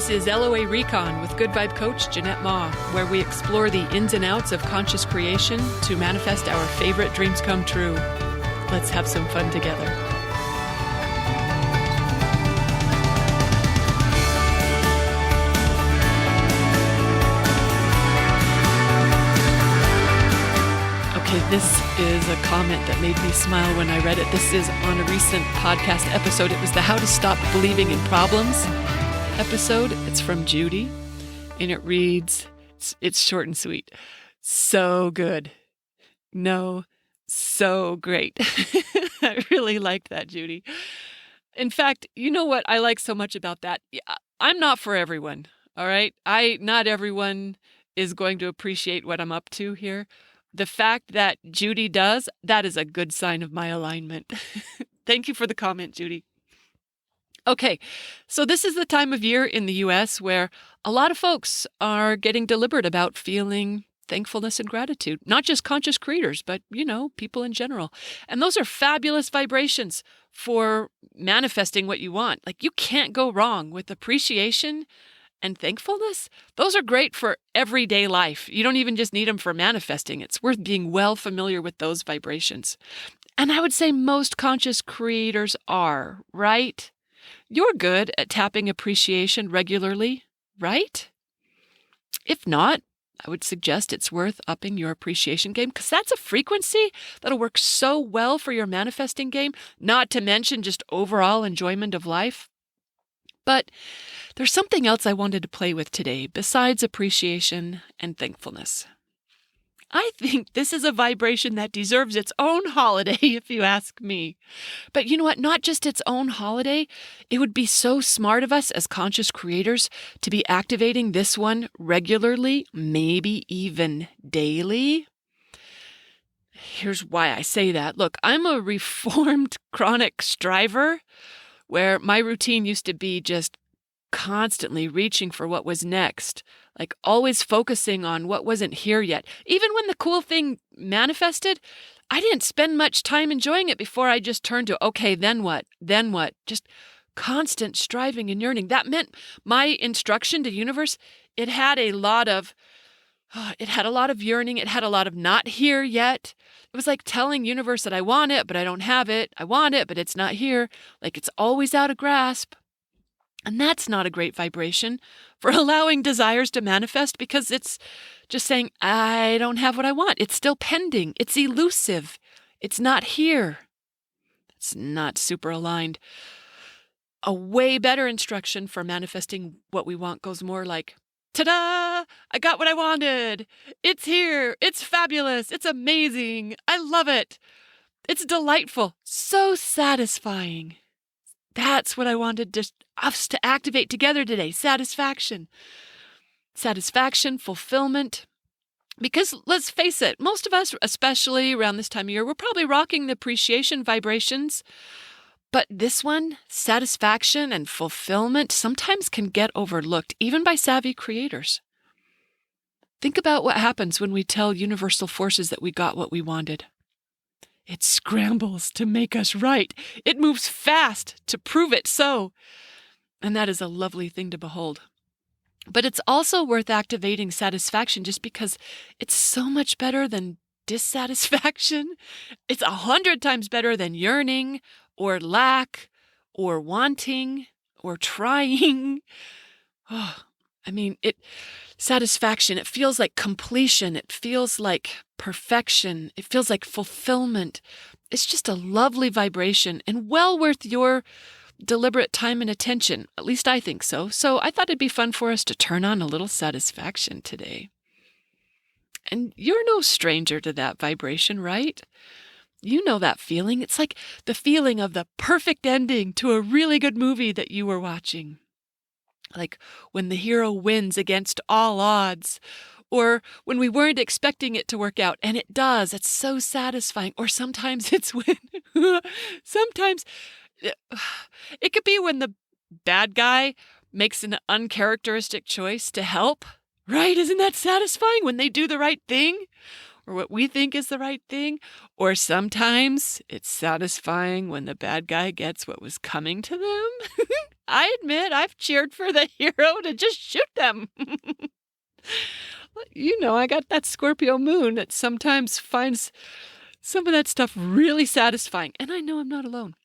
This is LOA Recon with Good Vibe Coach Jeanette Ma, where we explore the ins and outs of conscious creation to manifest our favorite dreams come true. Let's have some fun together. Okay, this is a comment that made me smile when I read it. This is on a recent podcast episode. It was the How to Stop Believing in Problems episode. It's from Judy, and it reads, it's short and sweet. So good. No, so great. I really liked that, Judy. In fact, you know what I like so much about that? I'm not for everyone, all right? Not everyone is going to appreciate what I'm up to here. The fact that Judy does, that is a good sign of my alignment. Thank you for the comment, Judy. Okay, so this is the time of year in the U.S. where a lot of folks are getting deliberate about feeling thankfulness and gratitude. Not just conscious creators, but, people in general. And those are fabulous vibrations for manifesting what you want. Like, you can't go wrong with appreciation and thankfulness. Those are great for everyday life. You don't even just need them for manifesting. It's worth being well familiar with those vibrations. And I would say most conscious creators are, right? You're good at tapping appreciation regularly, right? If not, I would suggest it's worth upping your appreciation game because that's a frequency that'll work so well for your manifesting game, not to mention just overall enjoyment of life. But there's something else I wanted to play with today besides appreciation and thankfulness. I think this is a vibration that deserves its own holiday, if you ask me. But you know what? Not just its own holiday. It would be so smart of us as conscious creators to be activating this one regularly, maybe even daily. Here's why I say that. Look, I'm a reformed chronic striver where my routine used to be just constantly reaching for what was next, like always focusing on what wasn't here yet. Even when the cool thing manifested, I didn't spend much time enjoying it before I just turned to, okay, then what? Then what? Just constant striving and yearning. That meant my instruction to universe, it had a lot of yearning. It had a lot of not here yet. It was like telling universe that I want it, but I don't have it. I want it, but it's not here. Like it's always out of grasp. And that's not a great vibration for allowing desires to manifest because it's just saying, I don't have what I want. It's still pending. It's elusive. It's not here. It's not super aligned. A way better instruction for manifesting what we want goes more like, ta-da! I got what I wanted. It's here. It's fabulous. It's amazing. I love it. It's delightful. So satisfying. That's what I wanted us to activate together today. Satisfaction. Satisfaction, fulfillment. Because let's face it, most of us, especially around this time of year, we're probably rocking the appreciation vibrations. But this one, satisfaction and fulfillment, sometimes can get overlooked, even by savvy creators. Think about what happens when we tell universal forces that we got what we wanted. It scrambles to make us right. It moves fast to prove it so. And that is a lovely thing to behold. But it's also worth activating satisfaction just because it's so much better than dissatisfaction. It's 100 times better than yearning or lack or wanting or trying. Satisfaction, it feels like completion. It feels like perfection. It feels like fulfillment. It's just a lovely vibration and well worth your deliberate time and attention. At least I think so. So I thought it'd be fun for us to turn on a little satisfaction today. And you're no stranger to that vibration, right? You know that feeling. It's like the feeling of the perfect ending to a really good movie that you were watching. Like when the hero wins against all odds, or when we weren't expecting it to work out, and it does. It's so satisfying. Or sometimes it's when, sometimes it could be when the bad guy makes an uncharacteristic choice to help, right? Isn't that satisfying when they do the right thing? or what we think is the right thing, or sometimes it's satisfying when the bad guy gets what was coming to them. I admit I've cheered for the hero to just shoot them. I got that Scorpio moon that sometimes finds some of that stuff really satisfying, and I know I'm not alone.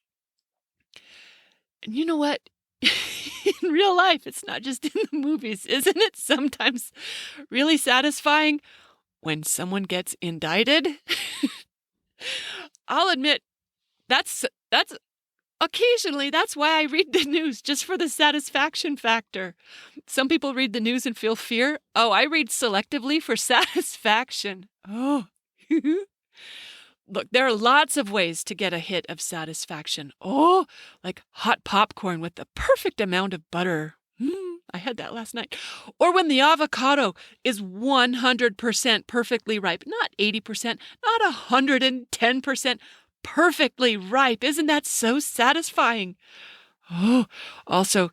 And you know what? In real life, it's not just in the movies, isn't it? Sometimes really satisfying when someone gets indicted. I'll admit that's occasionally that's why I read the news, just for the satisfaction factor. Some people read the news and feel fear. Oh, I read selectively for satisfaction. Oh. Look, there are lots of ways to get a hit of satisfaction. Oh, like hot popcorn with the perfect amount of butter. I had that last night. Or when the avocado is 100% perfectly ripe, not 80%, not 110%, perfectly ripe. Isn't that so satisfying? Oh, also,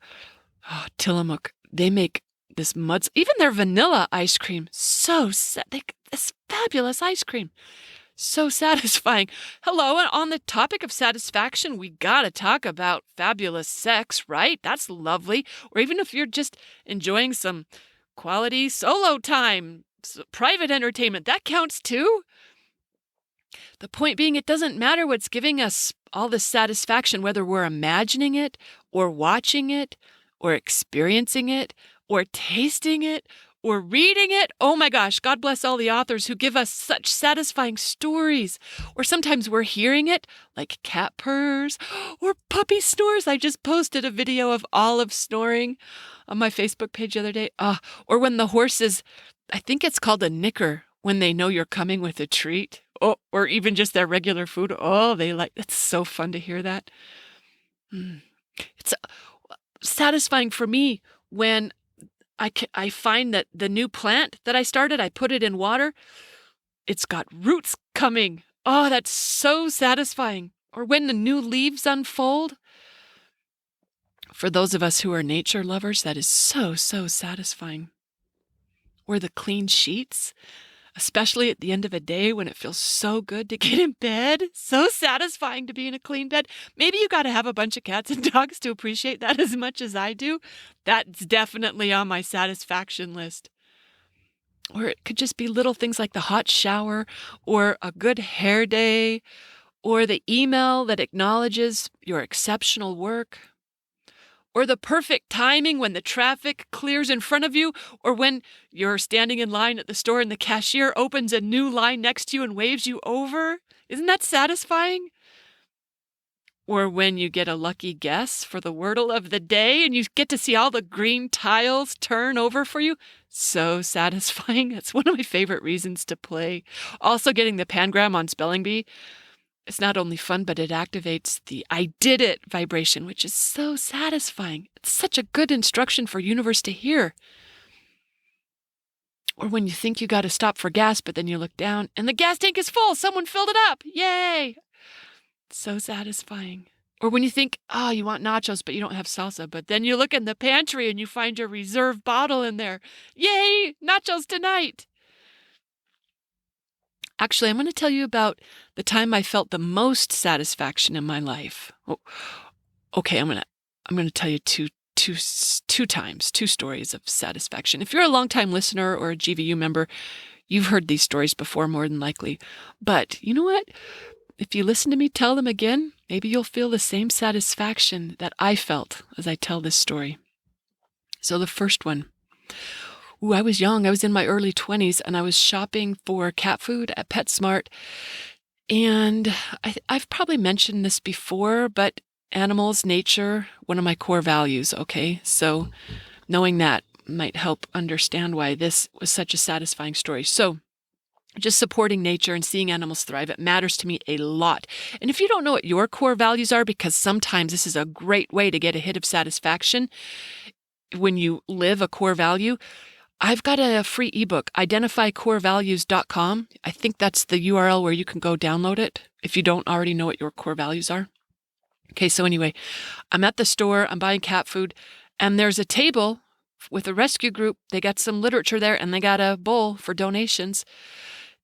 Tillamook, they make this even their vanilla ice cream, this fabulous ice cream. So satisfying. Hello, and on the topic of satisfaction, we gotta talk about fabulous sex, right? That's lovely. Or even if you're just enjoying some quality solo time, private entertainment, that counts too. The point being, it doesn't matter what's giving us all this satisfaction, whether we're imagining it, or watching it, or experiencing it, or tasting it, or reading it. Oh my gosh, God bless all the authors who give us such satisfying stories. Or sometimes we're hearing it, like cat purrs or puppy snores. I just posted a video of Olive snoring on my Facebook page the other day. Or when the horses, I think it's called a nicker, when they know you're coming with a treat. Oh, or even just their regular food. Oh, it's so fun to hear that. It's satisfying for me when I find that the new plant that I started, I put it in water. It's got roots coming. Oh, that's so satisfying. Or when the new leaves unfold. For those of us who are nature lovers, that is so, so satisfying. Or the clean sheets, especially at the end of a day when it feels so good to get in bed. So satisfying to be in a clean bed. Maybe you got to have a bunch of cats and dogs to appreciate that as much as I do. That's definitely on my satisfaction list. Or it could just be little things like the hot shower, or a good hair day, or the email that acknowledges your exceptional work, or the perfect timing when the traffic clears in front of you, or when you're standing in line at the store and the cashier opens a new line next to you and waves you over. Isn't that satisfying? Or when you get a lucky guess for the Wordle of the day and you get to see all the green tiles turn over for you. So satisfying. That's one of my favorite reasons to play. Also, getting the pangram on Spelling Bee. It's not only fun, but it activates the I did it vibration, which is so satisfying. It's such a good instruction for universe to hear. Or when you think you got to stop for gas, but then you look down and the gas tank is full. Someone filled it up. Yay. So satisfying. Or when you think, you want nachos, but you don't have salsa, but then you look in the pantry and you find your reserve bottle in there. Yay, nachos tonight. Actually, I'm going to tell you about the time I felt the most satisfaction in my life. Okay, I'm going to tell you two stories of satisfaction. If you're a longtime listener or a GVU member, you've heard these stories before, more than likely. But you know what? If you listen to me tell them again, maybe you'll feel the same satisfaction that I felt as I tell this story. So the first one. I was young. I was in my early 20s, and I was shopping for cat food at PetSmart. And I've probably mentioned this before, but animals, nature, one of my core values, okay? So knowing that might help understand why this was such a satisfying story. So just supporting nature and seeing animals thrive, it matters to me a lot. And if you don't know what your core values are, because sometimes this is a great way to get a hit of satisfaction when you live a core value, I've got a free ebook, identifycorevalues.com. I think that's the URL where you can go download it if you don't already know what your core values are. Okay, so anyway, I'm at the store, I'm buying cat food, and there's a table with a rescue group. They got some literature there, and they got a bowl for donations.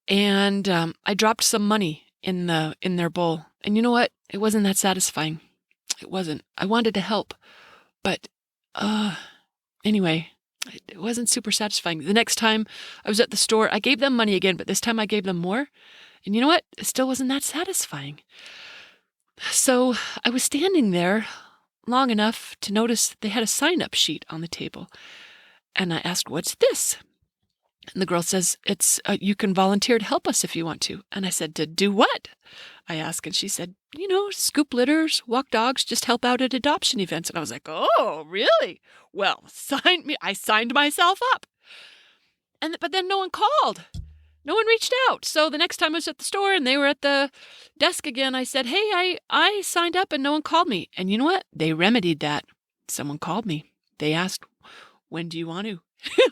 And I dropped some money in their bowl. And you know what? It wasn't that satisfying. It wasn't. I wanted to help. But anyway, it wasn't super satisfying. The next time I was at the store, I gave them money again, but this time I gave them more. And you know what? It still wasn't that satisfying. So I was standing there long enough to notice they had a sign-up sheet on the table. And I asked, "What's this?" And the girl says, "It's you can volunteer to help us if you want to." And I said, "To do what?" I asked, and she said, "Scoop litters, walk dogs, just help out at adoption events." And I was like, "Oh, really? Well, sign me." I signed myself up. But then no one called. No one reached out. So the next time I was at the store and they were at the desk again, I said, "Hey, I signed up and no one called me." And you know what? They remedied that. Someone called me. They asked, "When do you want to?"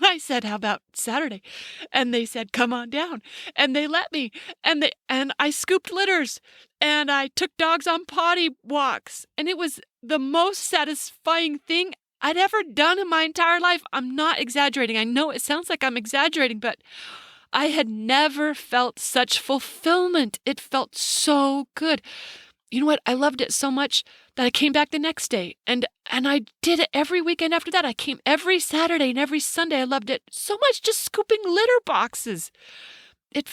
I said, "How about Saturday?" And they said, "Come on down." And they let me. And I scooped litters and I took dogs on potty walks. And it was the most satisfying thing I'd ever done in my entire life. I'm not exaggerating. I know it sounds like I'm exaggerating, but I had never felt such fulfillment. It felt so good. You know what? I loved it so much that I came back the next day. And I did it every weekend after that. I came every Saturday and every Sunday. I loved it so much, just scooping litter boxes. It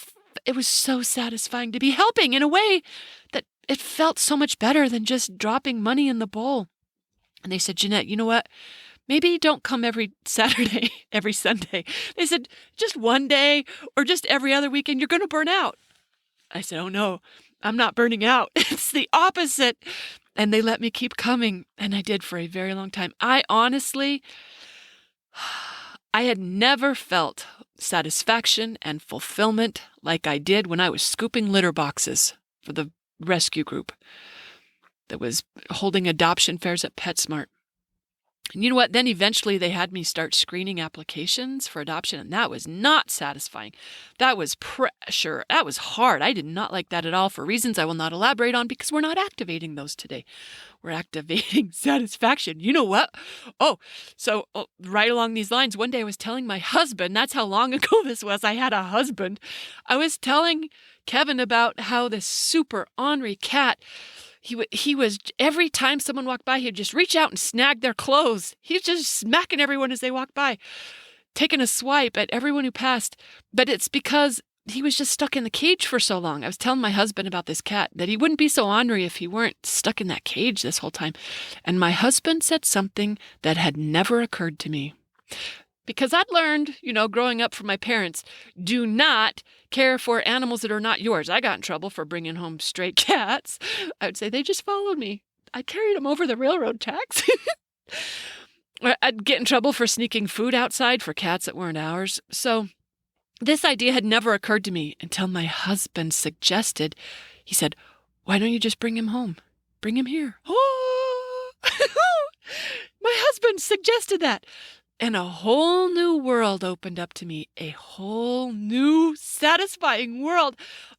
was so satisfying to be helping in a way that it felt so much better than just dropping money in the bowl. And they said, "Jeanette, you know what? Maybe don't come every Saturday, every Sunday." They said, "Just one day or just every other weekend, you're going to burn out." I said, "Oh no, I'm not burning out. It's the opposite." And they let me keep coming. And I did for a very long time. I had never felt satisfaction and fulfillment like I did when I was scooping litter boxes for the rescue group that was holding adoption fairs at PetSmart. And you know what? Then eventually they had me start screening applications for adoption, and that was not satisfying. That was pressure. That was hard. I did not like that at all for reasons I will not elaborate on because we're not activating those today. We're activating satisfaction. You know what? Right along these lines, one day I was telling my husband, that's how long ago this was, I had a husband. I was telling Kevin about how this super ornery cat, he was, every time someone walked by, he'd just reach out and snag their clothes. He was just smacking everyone as they walked by, taking a swipe at everyone who passed. But it's because he was just stuck in the cage for so long. I was telling my husband about this cat, that he wouldn't be so ornery if he weren't stuck in that cage this whole time. And my husband said something that had never occurred to me. Because I'd learned, growing up from my parents, do not care for animals that are not yours. I got in trouble for bringing home stray cats. I would say they just followed me. I carried them over the railroad tracks. I'd get in trouble for sneaking food outside for cats that weren't ours. So this idea had never occurred to me until my husband suggested, he said, "Why don't you just bring him home? Bring him here." Oh! My husband suggested that. And a whole new world opened up to me, a whole new satisfying world.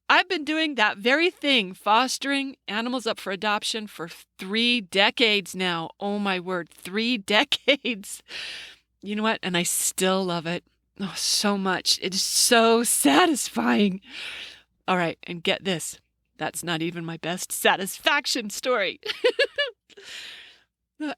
I've been doing that very thing, fostering animals up for adoption for 3 decades now. Oh my word, 3 decades. You know what? And I still love it. Oh, so much. It is so satisfying. All right, and get this. That's not even my best satisfaction story.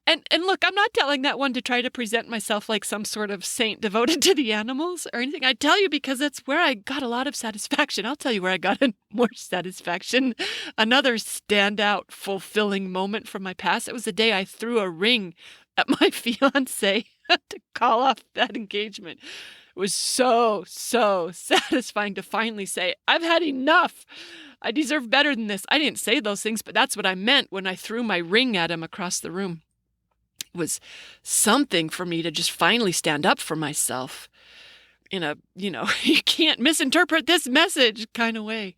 And look, I'm not telling that one to try to present myself like some sort of saint devoted to the animals or anything. I tell you because that's where I got a lot of satisfaction. I'll tell you where I got more satisfaction. Another standout, fulfilling moment from my past. It was the day I threw a ring at my fiancé to call off that engagement. It was so, so satisfying to finally say, "I've had enough. I deserve better than this." I didn't say those things, but that's what I meant when I threw my ring at him across the room. It was something for me to just finally stand up for myself in a, you can't misinterpret this message kind of way.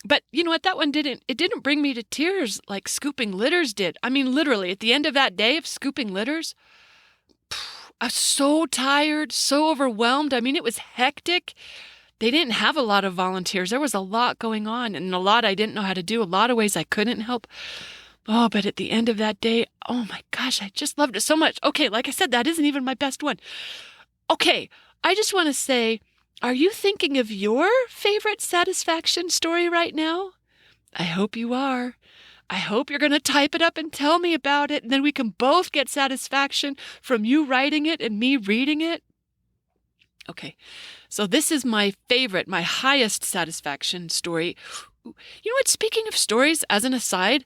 But you know what? That one didn't bring me to tears like scooping litters did. I mean, literally, at the end of that day of scooping litters, I was so tired, so overwhelmed. I mean, it was hectic. They didn't have a lot of volunteers. There was a lot going on and a lot I didn't know how to do, a lot of ways I couldn't help. Oh, but at the end of that day, oh my gosh, I just loved it so much. Okay, like I said, that isn't even my best one. Okay, I just want to say Are you thinking of your favorite satisfaction story right now? I hope you are. I hope you're going to type it up and tell me about it, and then we can both get satisfaction from you writing it and me reading it. Okay, so this is my favorite, my highest satisfaction story. You know what? Speaking of stories, as an aside,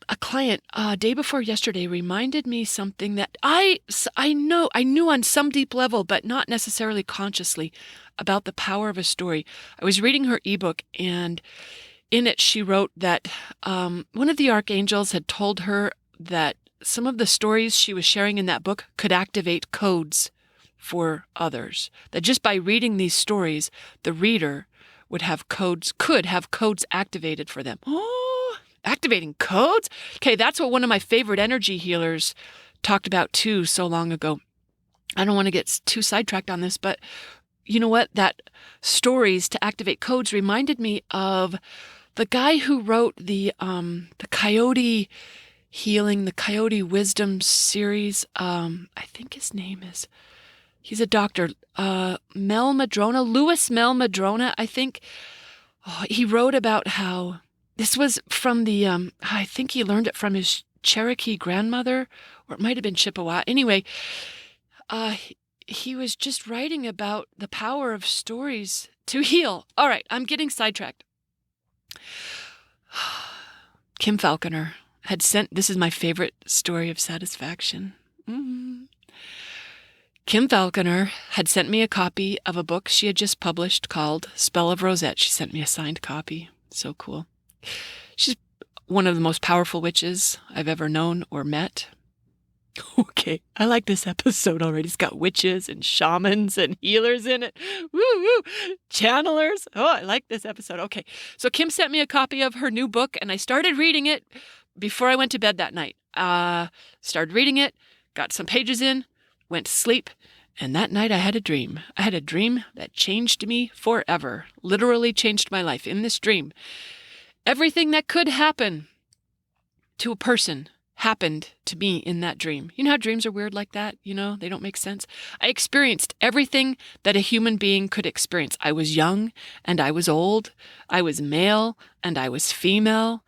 a client day before yesterday reminded me something that I knew on some deep level, but not necessarily consciously, about the power of a story. I was reading her ebook, and in it she wrote that one of the archangels had told her that some of the stories she was sharing in that book could activate codes for others. That just by reading these stories, the reader could have codes activated for them. Oh, activating codes? Okay, that's what one of my favorite energy healers talked about too so long ago. I don't want to get too sidetracked on this, but you know what? That stories to activate codes reminded me of the guy who wrote the Coyote Healing, the Coyote Wisdom series. I think his name is, he's a doctor, Louis Mel Madrona, I think. Oh, he wrote about how this was from the, I think he learned it from his Cherokee grandmother, or it might have been Chippewa. Anyway, he was just writing about the power of stories to heal. All right, I'm getting sidetracked. Kim Falconer had sent, this is my favorite story of satisfaction. Kim Falconer had sent me a copy of a book she had just published called Spell of Rosette. She sent me a signed copy. So cool. She's one of the most powerful witches I've ever known or met. Okay, I like this episode already. It's got witches and shamans and healers in it. Woo woo! Channelers. Oh, I like this episode. Okay, so Kim sent me a copy of her new book, and I started reading it before I went to bed that night. Started reading it, got some pages in, went to sleep, and that night I had a dream. I had a dream that changed me forever. Literally changed my life. In this dream, everything that could happen to a person happened to me in that dream. You know how dreams are weird like that? You know, they don't make sense. I experienced everything that a human being could experience. I was young and I was old. I was male and I was female.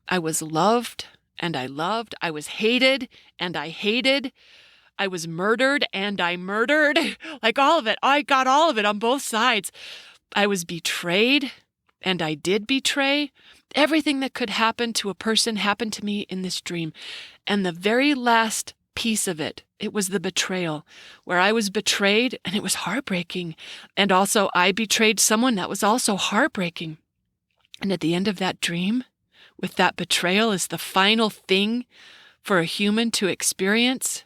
I was loved and I loved. I was hated and I hated. I was murdered and I murdered. Like all of it. I got all of it on both sides. I was betrayed and I did betray. Everything that could happen to a person happened to me in this dream. And the very last piece of it, it was the betrayal, where I was betrayed and it was heartbreaking. And also I betrayed someone that was also heartbreaking. And at the end of that dream, with that betrayal as the final thing for a human to experience,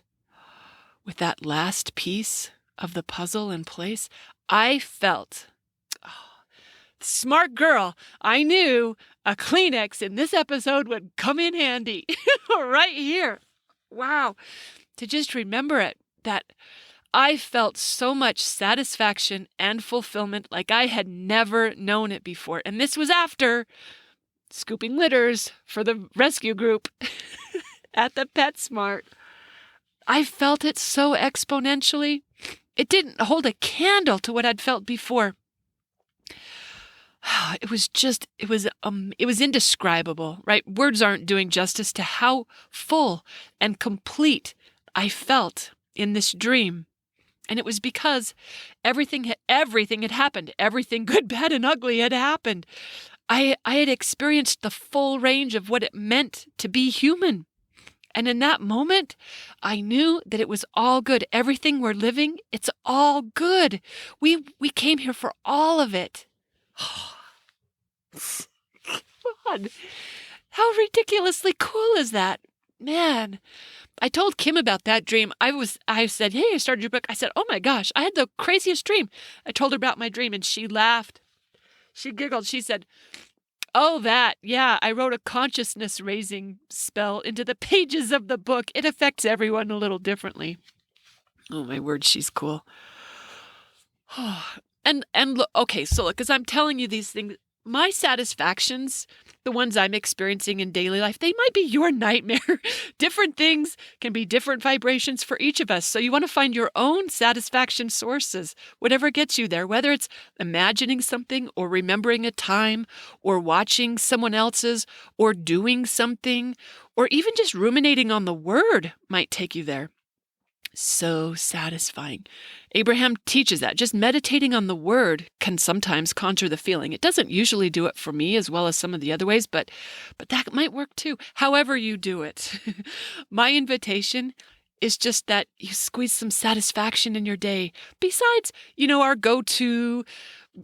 with that last piece of the puzzle in place, I felt, smart girl, I knew a Kleenex in this episode would come in handy right here. Wow. To just remember it, that I felt so much satisfaction and fulfillment like I had never known it before. And this was after scooping litters for the rescue group at the PetSmart. I felt it so exponentially. It didn't hold a candle to what I'd felt before. It was indescribable, right? Words aren't doing justice to how full and complete I felt in this dream. And it was because everything had happened. Everything good, bad, and ugly had happened. I had experienced the full range of what it meant to be human. And in that moment, I knew that it was all good. Everything we're living, it's all good. We came here for all of it. God, how ridiculously cool is that? Man, I told Kim about that dream. I said, hey, I started your book. I said, oh my gosh, I had the craziest dream. I told her about my dream and she laughed. She giggled. She said, oh, that. Yeah, I wrote a consciousness raising spell into the pages of the book. It affects everyone a little differently. Oh, my word, she's cool. And look, okay, so look, because I'm telling you these things, my satisfactions, the ones I'm experiencing in daily life, they might be your nightmare. Different things can be different vibrations for each of us. So you want to find your own satisfaction sources, whatever gets you there, whether it's imagining something or remembering a time or watching someone else's or doing something or even just ruminating on the word might take you there. So satisfying. Abraham teaches that. Just meditating on the word can sometimes conjure the feeling. It doesn't usually do it for me as well as some of the other ways, but that might work too. However you do it. My invitation is just that you squeeze some satisfaction in your day. Besides, our go-to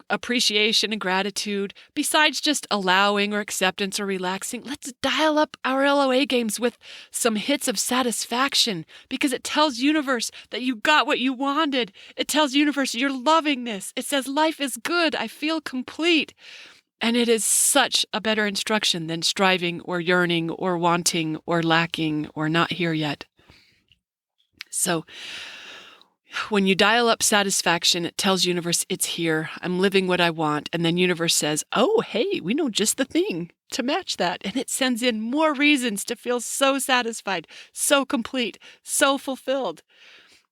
appreciation and gratitude, besides just allowing or acceptance or relaxing, let's dial up our LOA games with some hits of satisfaction because it tells universe that you got what you wanted. It tells universe you're loving this. It says life is good. I feel complete. And it is such a better instruction than striving or yearning or wanting or lacking or not here yet. So when you dial up satisfaction, it tells universe it's here. I'm living what I want. And then universe says, oh, hey, we know just the thing to match that. And it sends in more reasons to feel so satisfied, so complete, so fulfilled.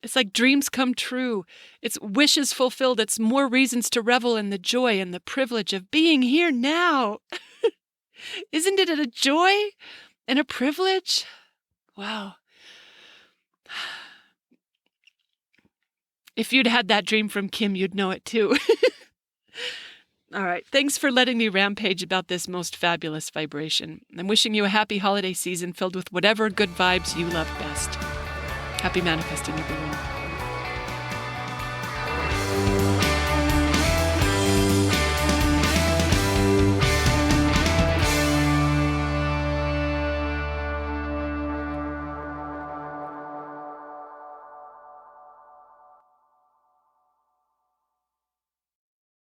It's like dreams come true. It's wishes fulfilled. It's more reasons to revel in the joy and the privilege of being here now. Isn't it a joy and a privilege? Wow. If you'd had that dream from Kim, you'd know it too. All right. Thanks for letting me rampage about this most fabulous vibration. I'm wishing you a happy holiday season filled with whatever good vibes you love best. Happy manifesting, everyone.